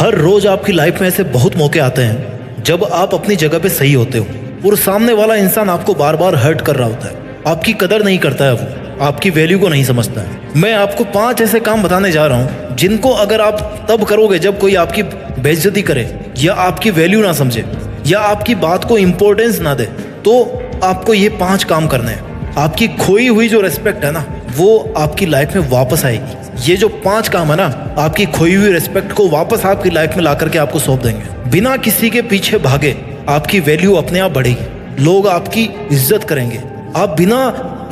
हर रोज आपकी लाइफ में ऐसे बहुत मौके आते हैं जब आप अपनी जगह पे सही होते हो और सामने वाला इंसान आपको बार बार हर्ट कर रहा होता है, आपकी कदर नहीं करता है, वो आपकी वैल्यू को नहीं समझता है। मैं आपको 5 ऐसे काम बताने जा रहा हूँ जिनको अगर आप तब करोगे जब कोई आपकी बेइज्जती करे या आपकी वैल्यू ना समझे या आपकी बात को इम्पोर्टेंस ना दे, तो आपको ये 5 काम करने हैं। आपकी खोई हुई जो रिस्पेक्ट है ना, वो आपकी लाइफ में वापस आएगी। ये जो 5 काम है ना, आपकी खोई हुई रिस्पेक्ट को वापस आपकी लाइफ में ला करके आपको सौंप देंगे। बिना किसी के पीछे भागे आपकी वैल्यू अपने आप बढ़ेगी, लोग आपकी इज्जत करेंगे। आप बिना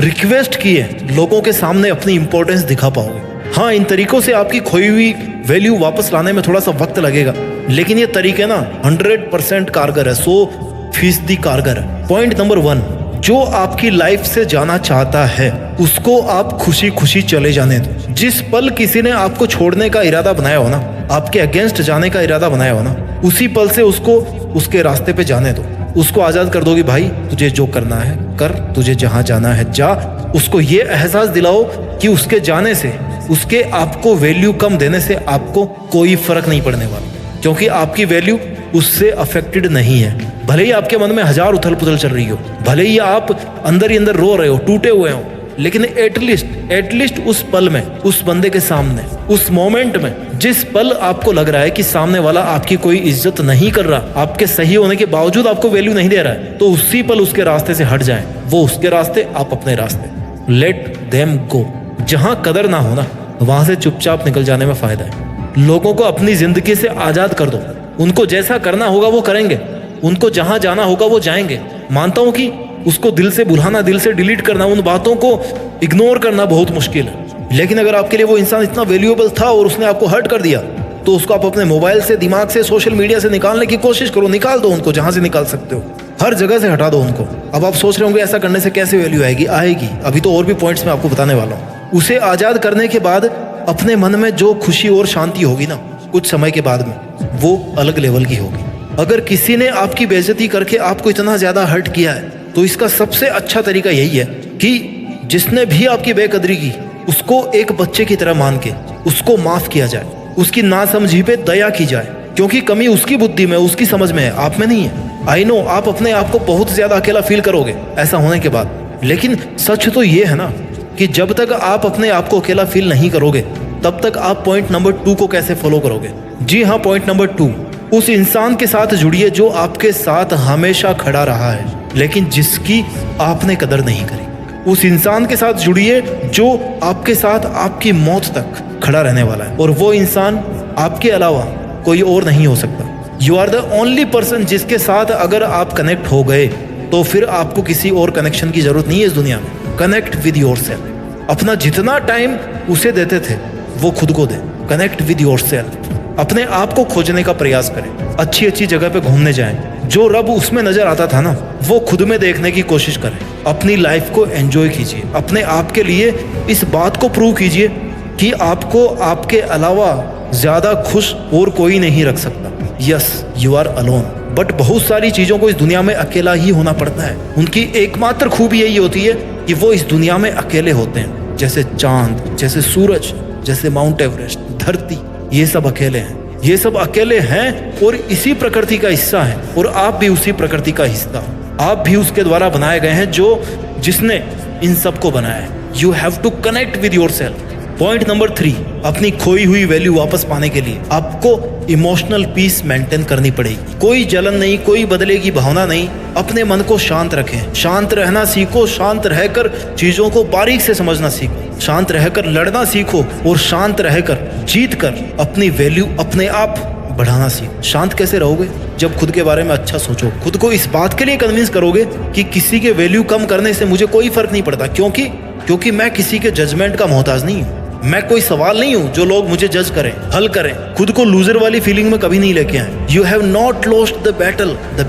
रिक्वेस्ट किए लोगों के सामने अपनी इंपॉर्टेंस दिखा पाओगे। हाँ, इन तरीकों से आपकी खोई हुई वैल्यू वापस लाने में थोड़ा सा वक्त लगेगा, लेकिन ये तरीके ना 100% कारगर है, 100% कारगर है। पॉइंट नंबर 1, जो आपकी लाइफ से जाना चाहता है उसको आप खुशी खुशी चले जाने दो। जिस पल किसी ने आपको छोड़ने का इरादा बनाया हो ना, आपके अगेंस्ट जाने का इरादा बनाया हो ना, उसी पल से उसको उसके रास्ते पे जाने दो। उसको आज़ाद कर दो कि भाई तुझे जो करना है कर, तुझे जहाँ जाना है जा। उसको ये एहसास दिलाओ कि उसके जाने से, उसके आपको वैल्यू कम देने से आपको कोई फर्क नहीं पड़ने वाला, क्योंकि आपकी वैल्यू उससे अफेक्टेड नहीं है। भले ही आपके मन में 1000 उथल पुथल चल रही हो, भले ही आप अंदर ही अंदर रो रहे हो, टूटे हुए हो, लेकिन एटलीस्ट उस पल में, उस बंदे के सामने, उस मोमेंट में, जिस पल आपको लग रहा है कि सामने वाला आपकी कोई इज्जत नहीं कर रहा, आपके सही होने के बावजूद आपको वैल्यू नहीं दे रहा है, तो उसी पल उसके रास्ते से हट जाएं। वो उसके रास्ते, आप अपने रास्ते। Let them go. जहां कदर ना हो ना, वहां से चुपचाप निकल जाने में फायदा है। लोगों को अपनी जिंदगी से आजाद कर दो। उनको जैसा करना होगा वो करेंगे, उनको जहां जाना होगा वो जाएंगे। मानता हूं कि उसको दिल से भुलाना, दिल से डिलीट करना, उन बातों को इग्नोर करना बहुत मुश्किल है, लेकिन अगर आपके लिए वो इंसान इतना वैल्यूएबल था और उसने आपको हर्ट कर दिया, तो उसको आप अपने मोबाइल से, दिमाग से, सोशल मीडिया से निकालने की कोशिश करो। निकाल दो उनको, जहां से निकाल सकते हो, हर जगह से हटा दो उनको। अब आप सोच रहे होंगे ऐसा करने से कैसे वैल्यू आएगी? आएगी। अभी तो और भी पॉइंट्स मैं आपको बताने वाला हूँ। उसे आजाद करने के बाद अपने मन में जो खुशी और शांति होगी ना, कुछ समय के बाद में, वो अलग लेवल की होगी। अगर किसी ने आपकी बेइज्जती करके आपको इतना ज्यादा हर्ट किया है, तो इसका सबसे अच्छा तरीका यही है कि जिसने भी आपकी बेकदरी की, उसको एक बच्चे की तरह मान के उसको माफ किया जाए, उसकी नासमझी पे दया की जाए, क्योंकि कमी उसकी बुद्धि में, उसकी समझ में है, आप में नहीं है। आई नो आप अपने आप को बहुत ज्यादा अकेला फील करोगे ऐसा होने के बाद, लेकिन सच तो ये है ना कि जब तक आप अपने आप को अकेला फील नहीं करोगे, तब तक आप पॉइंट नंबर 2 को कैसे फॉलो करोगे? जी हाँ, पॉइंट नंबर 2, उस इंसान के साथ जुड़िए जो आपके साथ हमेशा खड़ा रहा है, लेकिन जिसकी आपने कदर नहीं करी। उस इंसान के साथ जुड़िए जो आपके साथ आपकी मौत तक खड़ा रहने वाला है, और वो इंसान आपके अलावा कोई और नहीं हो सकता। You are the only person जिसके साथ अगर आप कनेक्ट हो गए, तो फिर आपको किसी और कनेक्शन की जरूरत नहीं है इस दुनिया में। Connect with yourself. अपना जितना टाइम उसे देते थे वो खुद को दे। Connect with yourself. अपने आप को खोजने का प्रयास करें, अच्छी अच्छी जगह पे घूमने जाएं। जो रब उसमें नजर आता था ना, वो खुद में देखने की कोशिश करें। अपनी लाइफ को एंजॉय कीजिए। अपने आप के लिए इस बात को प्रूव कीजिए कि आपको आपके अलावा ज्यादा खुश और कोई नहीं रख सकता। Yes, you are alone, but बहुत सारी चीजों को इस दुनिया में अकेला ही होना पड़ता है। उनकी एकमात्र खूबी यही होती है कि वो इस दुनिया में अकेले होते हैं। जैसे चांद, जैसे सूरज, जैसे माउंट एवरेस्ट, धरती, ये सब अकेले हैं। ये सब अकेले हैं और इसी प्रकृति का हिस्सा है, और आप भी उसी प्रकृति का हिस्सा। आप भी उसके द्वारा बनाए गए हैं जिसने इन सबको बनाया है। You have to connect with yourself. Point number 3, अपनी खोई हुई वैल्यू वापस पाने के लिए आपको इमोशनल पीस मेंटेन करनी पड़ेगी। कोई जलन नहीं, कोई बदले की भावना नहीं। अपने मन को शांत रखें, शांत रहना सीखो। शांत रहकर चीजों को बारीक से समझना सीखो। शांत रहकर लड़ना सीखो, और शांत रहकर जीत कर अपनी वैल्यू अपने आप बढ़ाना सीखो। शांत कैसे रहोगे? जब खुद के बारे में अच्छा सोचो, खुद को इस बात के लिए कन्विंस करोगे कि किसी के वैल्यू कम करने से मुझे कोई फर्क नहीं पड़ता, क्योंकि मैं किसी के जजमेंट का मोहताज नहीं हूँ। मैं कोई सवाल नहीं हूँ जो लोग मुझे जज करें, हल करें। खुद को लूजर वाली फीलिंग में कभी नहीं लेके आए। You have not lost the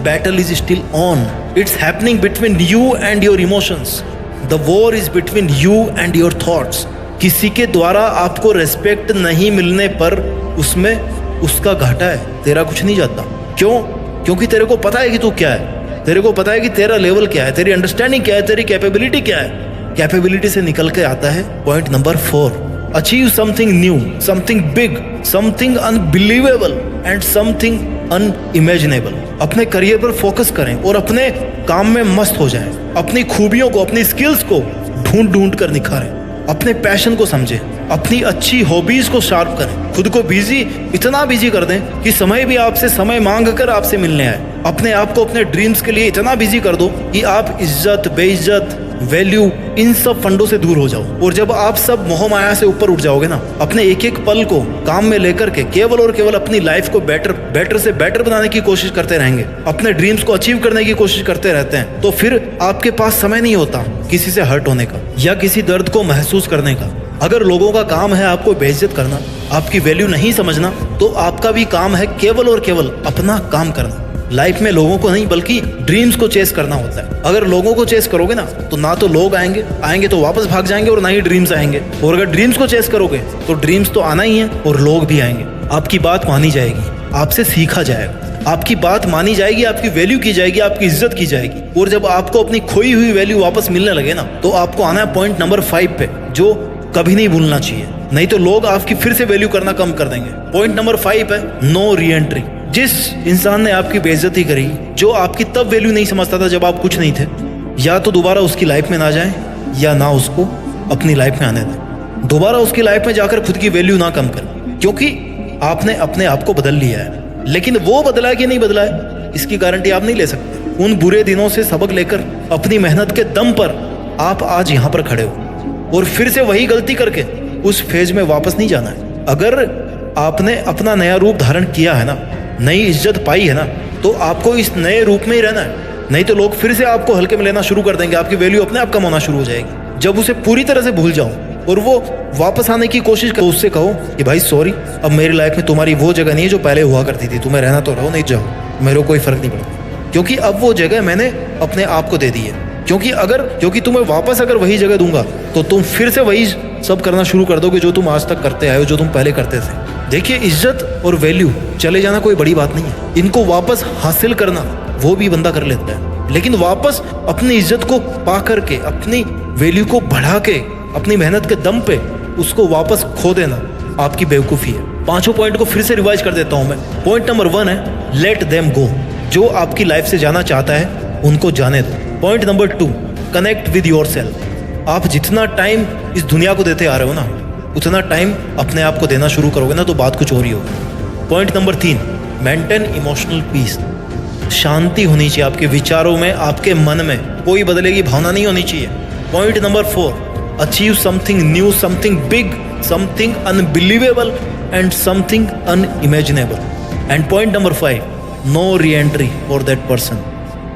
battle is still on. It's happening between you and your emotions. The war is between you and your thoughts. किसी के द्वारा आपको रेस्पेक्ट नहीं मिलने पर उसमें उसका घाटा है, तेरा कुछ नहीं जाता। क्यों? क्योंकि तेरे को पता है कि तू क्या है, तेरे को पता है कि तेरा लेवल क्या है, तेरी अंडरस्टैंडिंग क्या है, तेरी कैपेबिलिटी क्या है। कैपेबिलिटी से निकल के आता है point number 4, achieve something new, something big, something unbelievable and something unimaginable. अपने करियर पर फोकस करें और अपने काम में मस्त हो जाएं। अपनी खूबियों को, अपनी स्किल्स को ढूंढ ढूंढ कर निखारें। अपने पैशन को समझें, अपनी अच्छी हॉबीज को शार्प करें। खुद को बिजी, इतना बिजी कर दें कि समय भी आपसे समय मांग कर आपसे मिलने आए। अपने आप को अपने ड्रीम्स के लिए इतना बिजी कर दो कि आप इज्जत, बेइज्जत, वैल्यू, इन सब फंडों से दूर हो जाओ। और जब आप सब मोह माया से ऊपर उठ जाओगे ना, अपने एक एक पल को काम में लेकर के केवल और केवल अपनी लाइफ को बेटर से बेटर बनाने की कोशिश करते रहेंगे, अपने ड्रीम्स को अचीव करने की कोशिश करते रहते हैं, तो फिर आपके पास समय नहीं होता किसी से हर्ट होने का या किसी दर्द को महसूस करने का। अगर लोगों का काम है आपको बेइज्जत करना, आपकी वैल्यू नहीं समझना, तो आपका भी काम है केवल और केवल अपना काम करना। लाइफ में लोगों को नहीं बल्कि ड्रीम्स को चेस करना होता है। अगर लोगों को चेस करोगे ना तो लोग आएंगे तो वापस भाग जाएंगे, और ना ही ड्रीम्स आएंगे। और अगर ड्रीम्स को चेस करोगे तो ड्रीम्स तो आना ही है और लोग भी आएंगे। आपकी बात मानी जाएगी, आपसे सीखा जाएगा, आपकी बात मानी जाएगी, आपकी वैल्यू की जाएगी, आपकी इज्जत की जाएगी। और जब आपको अपनी खोई हुई वैल्यू वापस मिलने लगे ना, तो आपको आना है पॉइंट नंबर 5 पे, जो कभी नहीं भूलना चाहिए, नहीं तो लोग आपकी फिर से वैल्यू करना कम कर देंगे। पॉइंट नंबर 5 है नो री एंट्री। जिस इंसान ने आपकी बेइज्जती करी, जो आपकी तब वैल्यू नहीं समझता था जब आप कुछ नहीं थे, या तो दोबारा उसकी लाइफ में ना जाएं या ना उसको अपनी लाइफ में आने दें। दोबारा उसकी लाइफ में जाकर खुद की वैल्यू ना कम करें, क्योंकि आपने अपने आप को बदल लिया है। लेकिन वो बदला है कि नहीं बदला है, इसकी गारंटी आप नहीं ले सकते। उन बुरे दिनों से सबक लेकर अपनी मेहनत के दम पर आप आज यहाँ पर खड़े हो, और फिर से वही गलती करके उस फेज में वापस नहीं जाना है। अगर आपने अपना नया रूप धारण किया है ना, नई इज्जत पाई है ना, तो आपको इस नए रूप में ही रहना है। नहीं तो लोग फिर से आपको हल्के में लेना शुरू कर देंगे, आपकी वैल्यू अपने आप कम होना शुरू हो जाएगी। जब उसे पूरी तरह से भूल जाओ और वो वापस आने की कोशिश करो, उससे कहो कि भाई सॉरी, अब मेरी लाइफ में तुम्हारी वो जगह नहीं है जो पहले हुआ करती थी। तुम्हें रहना तो रहो, नहीं जाओ, मेरे को कोई फर्क नहीं पड़ता, क्योंकि अब वो जगह मैंने अपने आप को दे दी है। क्योंकि तुम्हें वापस अगर वही जगह दूंगा तो तुम फिर से वही सब करना शुरू कर दोगे जो तुम आज तक करते आए हो, जो तुम पहले करते थे। देखिए, इज्जत और वैल्यू चले जाना कोई बड़ी बात नहीं है। इनको वापस हासिल करना वो भी बंदा कर लेता है, लेकिन वापस अपनी इज्जत को पा करके, अपनी वैल्यू को बढ़ा के, अपनी मेहनत के दम पे उसको वापस खो देना आपकी बेवकूफ़ी है। 5 पॉइंट को फिर से रिवाइज कर देता हूं मैं। पॉइंट नंबर 1 है लेट देम गो। जो आपकी लाइफ से जाना चाहता है उनको जाने दो। Point number 2, connect with yourself. आप जितना टाइम इस दुनिया को देते आ रहे हो ना, उतना टाइम अपने आप को देना शुरू करोगे ना, तो बात कुछ और ही होगी। Point number 3, maintain emotional peace. शांति होनी चाहिए आपके विचारों में, आपके मन में कोई बदले की भावना नहीं होनी चाहिए। Point number 4, achieve something new, something big, something unbelievable and something unimaginable. And point number 5, no reentry for that person.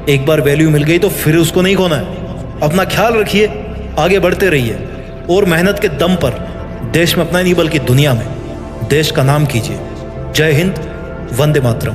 एक बार वैल्यू मिल गई तो फिर उसको नहीं खोना है। अपना ख्याल रखिए, आगे बढ़ते रहिए, और मेहनत के दम पर देश में अपना नहीं बल्कि दुनिया में देश का नाम कीजिए। जय हिंद, वंदे मातरम।